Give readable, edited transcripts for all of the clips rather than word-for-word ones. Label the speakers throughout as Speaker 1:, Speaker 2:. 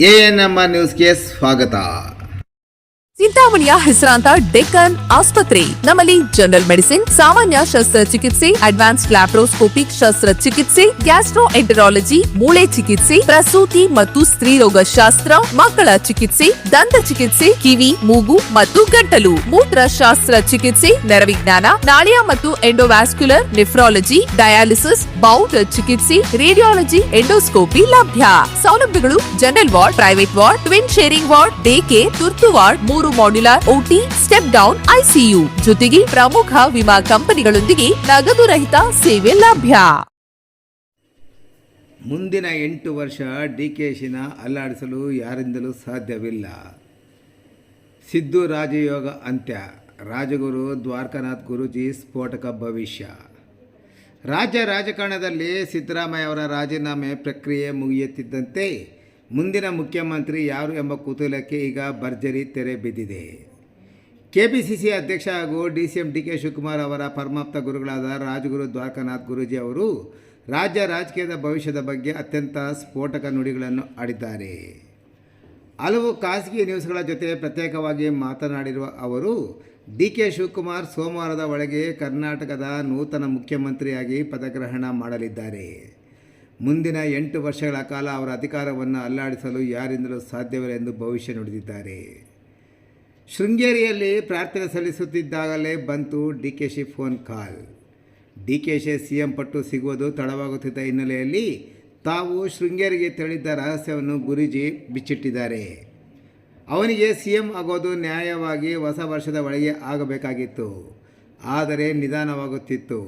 Speaker 1: ANM ನ್ಯೂಸ್ಗೆ ಸ್ವಾಗತ.
Speaker 2: ಚಿಂತಾಮಣಿಯ ಹೆಸರಾಂತ ಡೆಕ್ಕನ್ ಆಸ್ಪತ್ರೆ. ನಮ್ಮಲ್ಲಿ ಜನರಲ್ ಮೆಡಿಸಿನ್, ಸಾಮಾನ್ಯ ಶಸ್ತ್ರಚಿಕಿತ್ಸೆ, ಅಡ್ವಾನ್ಸ್ಡ್ ಲ್ಯಾಪ್ರೋಸ್ಕೋಪಿಕ್ ಶಸ್ತ್ರಚಿಕಿತ್ಸೆ, ಗ್ಯಾಸ್ಟ್ರೋಎಂಟರಾಲಜಿ, ಮೂಳೆ ಚಿಕಿತ್ಸೆ, ಪ್ರಸೂತಿ ಮತ್ತು ಸ್ತ್ರೀರೋಗ ಶಾಸ್ತ್ರ, ಮಕ್ಕಳ ಚಿಕಿತ್ಸೆ, ದಂತ ಚಿಕಿತ್ಸೆ, ಕಿವಿ, ಮೂಗು ಮತ್ತು ಗಂಟಲು, ಮೂತ್ರಶಾಸ್ತ್ರ ಚಿಕಿತ್ಸೆ, ನರವಿಜ್ಞಾನ, ನಾಳಿಯ ಮತ್ತು ಎಂಡೋವ್ಯಾಸ್ಕ್ಯುಲರ್, ನೆಫ್ರಾಲಜಿ, ಡಯಾಲಿಸಿಸ್, ಬೌಲ್ ಚಿಕಿತ್ಸೆ, ರೇಡಿಯಾಲಜಿ, ಎಂಡೋಸ್ಕೋಪಿ ಲಭ್ಯ. ಸೌಲಭ್ಯಗಳು: general ward, private ward, twin sharing ward, day care, ತುರ್ತು ward, 3 modular OT, step down ICU, ಜೊತೆಗೆ ಪ್ರಮುಖ ವಿಮಾ ಕಂಪನಿಗಳೊಂದಿಗೆ ನಗದು ರಹಿತ ಸೇವೆ ಲಭ್ಯ.
Speaker 1: ಮುಂದಿನ 8 ವರ್ಷ ಡಿಕೆಶಿನ ಅಲ್ಲಾಡಿಸಲು ಯಾರಿಂದಲೂ ಸಾಧ್ಯವಿಲ್ಲ. ಸಿದ್ದು ರಾಜಯೋಗ ಅಂತ್ಯ. ರಾಜಗುರು ದ್ವಾರಕಾನಾಥ್ ಗುರೂಜಿ ಸ್ಫೋಟಕ ಭವಿಷ್ಯ. ರಾಜ್ಯ ರಾಜಕಾರಣದಲ್ಲಿ ಸಿದ್ದರಾಮಯ್ಯ ಅವರ ರಾಜೀನಾಮೆ ಪ್ರಕ್ರಿಯೆ ಮುಗಿಯುತ್ತಿದ್ದಂತೆ ಮುಂದಿನ ಮುಖ್ಯಮಂತ್ರಿ ಯಾರು ಎಂಬ ಕುತೂಹಲಕ್ಕೆ ಈಗ ಭರ್ಜರಿ ತೆರೆ ಬಿದ್ದಿದೆ. ಕೆಪಿಸಿಸಿ ಅಧ್ಯಕ್ಷ ಹಾಗೂ ಡಿಸಿಎಂ ಡಿಕೆ ಶಿವಕುಮಾರ್ ಅವರ ಪರಮಾಪ್ತ ಗುರುಗಳಾದ ರಾಜಗುರು ದ್ವಾರಕಾನಾಥ್ ಗುರೂಜಿ ಅವರು ರಾಜ್ಯ ರಾಜಕೀಯದ ಭವಿಷ್ಯದ ಬಗ್ಗೆ ಅತ್ಯಂತ ಸ್ಫೋಟಕ ನುಡಿಗಳನ್ನು ಆಡಿದ್ದಾರೆ. ಹಲವು ಖಾಸಗಿ ನ್ಯೂಸ್ಗಳ ಜೊತೆ ಪ್ರತ್ಯೇಕವಾಗಿ ಮಾತನಾಡಿರುವ ಅವರು ಡಿಕೆ ಶಿವಕುಮಾರ್ ಸೋಮವಾರದ ಒಳಗೆ ಕರ್ನಾಟಕದ ನೂತನ ಮುಖ್ಯಮಂತ್ರಿಯಾಗಿ ಪದಗ್ರಹಣ ಮಾಡಲಿದ್ದಾರೆ. ಮುಂದಿನ 8 ವರ್ಷಗಳ ಕಾಲ ಅವರ ಅಧಿಕಾರವನ್ನು ಅಲ್ಲಾಡಿಸಲು ಯಾರಿಂದಲೂ ಸಾಧ್ಯವಿಲ್ಲ ಎಂದು ಭವಿಷ್ಯ ನುಡಿದಿದ್ದಾರೆ. ಶೃಂಗೇರಿಯಲ್ಲಿ ಪ್ರಾರ್ಥನೆ ಸಲ್ಲಿಸುತ್ತಿದ್ದಾಗಲೇ ಬಂತು DKShi phone call. DKShi CM ಪಟ್ಟು ಸಿಗುವುದು ತಡವಾಗುತ್ತಿದ್ದ ಹಿನ್ನೆಲೆಯಲ್ಲಿ ತಾವು ಶೃಂಗೇರಿಗೆ ತೆರಳಿದ್ದ ರಹಸ್ಯವನ್ನು ಗುರೂಜಿ ಬಿಚ್ಚಿಟ್ಟಿದ್ದಾರೆ. ಅವನಿಗೆ ಸಿಎಂ ಆಗೋದು ನ್ಯಾಯವಾಗಿ ಹೊಸ ವರ್ಷದ ಒಳಗೆ ಆಗಬೇಕಾಗಿತ್ತು, ಆದರೆ ನಿಧಾನವಾಗುತ್ತಿತ್ತು.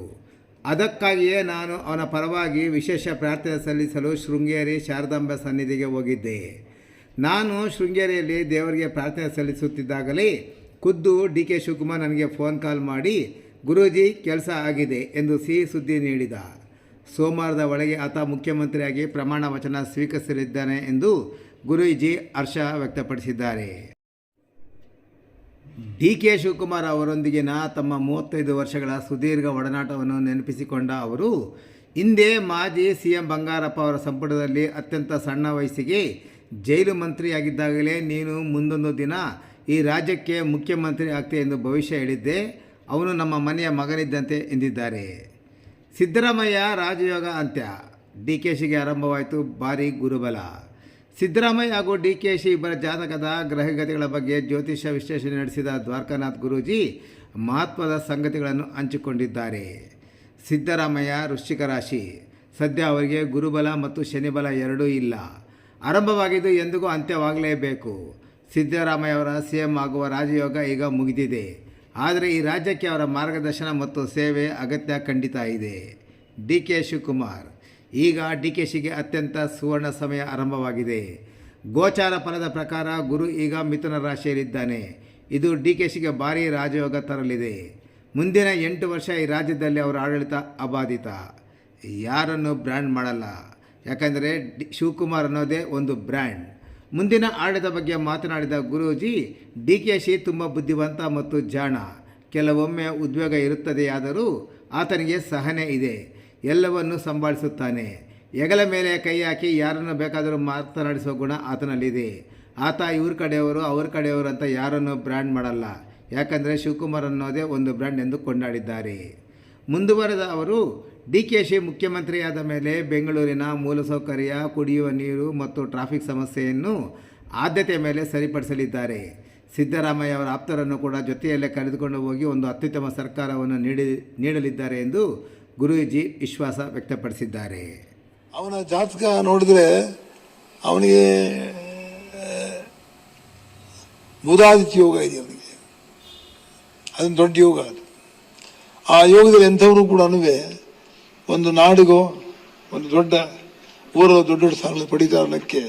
Speaker 1: ಅದಕ್ಕಾಗಿಯೇ ನಾನು ಅವನ ಪರವಾಗಿ ವಿಶೇಷ ಪ್ರಾರ್ಥನೆ ಸಲ್ಲಿಸಲು ಶೃಂಗೇರಿ ಶಾರದಾಂಬೆ ಸನ್ನಿಧಿಗೆ ಹೋಗಿದ್ದೆ. ನಾನು ಶೃಂಗೇರಿಯಲ್ಲಿ ದೇವರಿಗೆ ಪ್ರಾರ್ಥನೆ ಸಲ್ಲಿಸುತ್ತಿದ್ದಾಗಲೇ ಖುದ್ದು ಡಿಕೆ ಶಿವಕುಮಾರ್ ನನಗೆ ಫೋನ್ ಕಾಲ್ ಮಾಡಿ ಗುರೂಜಿ ಕೆಲಸ ಆಗಿದೆ ಎಂದು ಸಿಹಿ ಸುದ್ದಿ ನೀಡಿದ. ಸೋಮವಾರದ ಒಳಗೆ ಆತ ಮುಖ್ಯಮಂತ್ರಿಯಾಗಿ ಪ್ರಮಾಣ ವಚನ ಸ್ವೀಕರಿಸಲಿದ್ದಾನೆ ಎಂದು ಗುರೂಜಿ ಹರ್ಷ ವ್ಯಕ್ತಪಡಿಸಿದ್ದಾರೆ. ಡಿಕೆ ಶಿವಕುಮಾರ್ ಅವರೊಂದಿಗಿನ ತಮ್ಮ 35 ವರ್ಷಗಳ ಸುದೀರ್ಘ ಒಡನಾಟವನ್ನು ನೆನಪಿಸಿಕೊಂಡ ಅವರು ಹಿಂದೆ ಮಾಜಿ ಸಿಎಂ ಬಂಗಾರಪ್ಪ ಅವರ ಸಂಪುಟದಲ್ಲಿ ಅತ್ಯಂತ ಸಣ್ಣ ವಯಸ್ಸಿಗೆ ಜೈಲು ಮಂತ್ರಿಯಾಗಿದ್ದಾಗಲೇ ನೀನು ಮುಂದೊಂದು ದಿನ ಈ ರಾಜ್ಯಕ್ಕೆ ಮುಖ್ಯಮಂತ್ರಿ ಆಗ್ತೆ ಎಂದು ಭವಿಷ್ಯ ಹೇಳಿದ್ದೆ. ಅವನು ನಮ್ಮ ಮನೆಯ ಮಗನಿದ್ದಂತೆ ಎಂದಿದ್ದಾರೆ. ಸಿದ್ದರಾಮಯ್ಯ ರಾಜಯೋಗ ಅಂತ್ಯ. ಡಿಕೆಶಿಗೆ ಆರಂಭವಾಯಿತು ಭಾರೀ ಗುರುಬಲ. ಸಿದ್ದರಾಮಯ್ಯ ಹಾಗೂ ಡಿಕೆಶಿ ಇಬ್ಬರ ಜಾತಕದ ಗ್ರಹಗತಿಗಳ ಬಗ್ಗೆ ಜ್ಯೋತಿಷ್ಯ ವಿಶ್ಲೇಷಣೆ ನಡೆಸಿದ ದ್ವಾರಕಾನಾಥ್ ಗುರೂಜಿ ಮಹತ್ವದ ಸಂಗತಿಗಳನ್ನು ಹಂಚಿಕೊಂಡಿದ್ದಾರೆ. ಸಿದ್ದರಾಮಯ್ಯ ವೃಶ್ಚಿಕ ರಾಶಿ. ಸದ್ಯ ಅವರಿಗೆ ಗುರುಬಲ ಮತ್ತು ಶನಿಬಲ ಎರಡೂ ಇಲ್ಲ. ಆರಂಭವಾಗಿದ್ದು ಎಂದಿಗೂ ಅಂತ್ಯವಾಗಲೇಬೇಕು. ಸಿದ್ದರಾಮಯ್ಯ ಅವರ ಸಿಎಂ ಆಗುವ ರಾಜಯೋಗ ಈಗ ಮುಗಿದಿದೆ. ಆದರೆ ಈ ರಾಜ್ಯಕ್ಕೆ ಅವರ ಮಾರ್ಗದರ್ಶನ ಮತ್ತು ಸೇವೆ ಅಗತ್ಯ ಖಂಡಿತ ಇದೆ. ಡಿಕೆ ಶಿವಕುಮಾರ್. ಈಗ ಡಿಕೆಶಿಗೆ ಅತ್ಯಂತ ಸುವರ್ಣ ಸಮಯ ಆರಂಭವಾಗಿದೆ. ಗೋಚಾರ ಫಲದ ಪ್ರಕಾರ ಗುರು ಈಗ ಮಿಥುನ ರಾಶಿಯಲ್ಲಿದ್ದಾನೆ. ಇದು ಡಿಕೆಶಿಗೆ ಭಾರೀ ರಾಜಯೋಗ ತರಲಿದೆ. ಮುಂದಿನ 8 ವರ್ಷ ಈ ರಾಜ್ಯದಲ್ಲಿ ಅವರ ಆಡಳಿತ ಅಬಾಧಿತ. ಯಾರನ್ನು ಬ್ರ್ಯಾಂಡ್ ಮಾಡಲ್ಲ, ಯಾಕಂದರೆ ಶಿವಕುಮಾರ್ ಅನ್ನೋದೇ ಒಂದು ಬ್ರ್ಯಾಂಡ್. ಮುಂದಿನ ಆಡಳಿತ ಬಗ್ಗೆ ಮಾತನಾಡಿದ ಗುರೂಜಿ, ಡಿಕೆಶಿ ತುಂಬ ಬುದ್ಧಿವಂತ ಮತ್ತು ಜಾಣ. ಕೆಲವೊಮ್ಮೆ ಉದ್ವೇಗ ಇರುತ್ತದೆಯಾದರೂ ಆತನಿಗೆ ಸಹನೆ ಇದೆ. ಎಲ್ಲವನ್ನು ಸಂಭಾಳಿಸುತ್ತಾನೆ. ಹೆಗಲ ಮೇಲೆ ಕೈ ಹಾಕಿ ಯಾರನ್ನು ಬೇಕಾದರೂ ಮಾತನಾಡಿಸುವ ಗುಣ ಆತನಲ್ಲಿದೆ. ಆತ ಇವ್ರ ಕಡೆಯವರು ಅವ್ರ ಕಡೆಯವರು ಅಂತ ಯಾರನ್ನು ಬ್ರ್ಯಾಂಡ್ ಮಾಡಲ್ಲ, ಯಾಕಂದರೆ ಶಿವಕುಮಾರ್ ಅನ್ನೋದೇ ಒಂದು ಬ್ರ್ಯಾಂಡ್ ಎಂದು ಕೊಂಡಾಡಿದ್ದಾರೆ. ಮುಂದುವರೆದ ಅವರು ಡಿಕೆಶಿ ಮುಖ್ಯಮಂತ್ರಿಯಾದ ಮೇಲೆ ಬೆಂಗಳೂರಿನ ಮೂಲಸೌಕರ್ಯ, ಕುಡಿಯುವ ನೀರು ಮತ್ತು ಟ್ರಾಫಿಕ್ ಸಮಸ್ಯೆಯನ್ನು ಆದ್ಯತೆ ಮೇಲೆ ಸರಿಪಡಿಸಲಿದ್ದಾರೆ. ಸಿದ್ದರಾಮಯ್ಯ ಅವರ ಆಪ್ತರನ್ನು ಕೂಡ ಜೊತೆಯಲ್ಲೇ ಕರೆದುಕೊಂಡು ಹೋಗಿ ಒಂದು ಅತ್ಯುತ್ತಮ ಸರ್ಕಾರವನ್ನು ನೀಡಲಿದ್ದಾರೆ ಎಂದು ಗುರೂಜಿ ವಿಶ್ವಾಸ ವ್ಯಕ್ತಪಡಿಸಿದ್ದಾರೆ.
Speaker 3: ಅವನ ಜಾತಕ ನೋಡಿದ್ರೆ ಅವನಿಗೆ ಬುಧಾದಿತ್ಯ ಯೋಗ ಇದೆ. ಅವನಿಗೆ ಅದೊಂದು ದೊಡ್ಡ ಯೋಗ. ಅದು ಆ ಯೋಗದಲ್ಲಿ ಎಂಥವರು ಕೂಡ ಒಂದು ನಾಡಿಗೋ ಒಂದು ದೊಡ್ಡ ಊರ ದೊಡ್ಡ ದೊಡ್ಡ ಸ್ಥಾನಗಳು ಪಡಿತಾರಕ್ಕೆ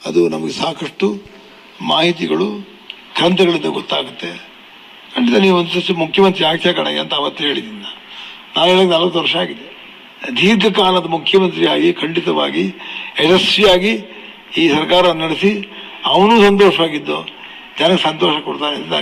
Speaker 3: ಅದು ನಮಗೆ ಸಾಕಷ್ಟು ಮಾಹಿತಿಗಳು ಗ್ರಂಥಗಳಿಂದ ಗೊತ್ತಾಗುತ್ತೆ. ಖಂಡಿತ ನೀವು ಒಂದು ಸಲ ಮುಖ್ಯಮಂತ್ರಿ ಆಗ್ತಾ ಕಣೆ ಅಂತ ಅವತ್ತು ಹೇಳಿದ್ದೀನಿ. ನಾನು ಹೇಳೋದು 40 ವರ್ಷ ಆಗಿದೆ. ದೀರ್ಘಕಾಲದ ಮುಖ್ಯಮಂತ್ರಿಯಾಗಿ ಖಂಡಿತವಾಗಿ ಯಶಸ್ವಿಯಾಗಿ ಈ ಸರ್ಕಾರ ನಡೆಸಿ ಅವನು ಸಂತೋಷವಾಗಿದ್ದು ಜನಕ್ಕೆ ಸಂತೋಷ ಕೊಡ್ತಾನೆ ಅಂತ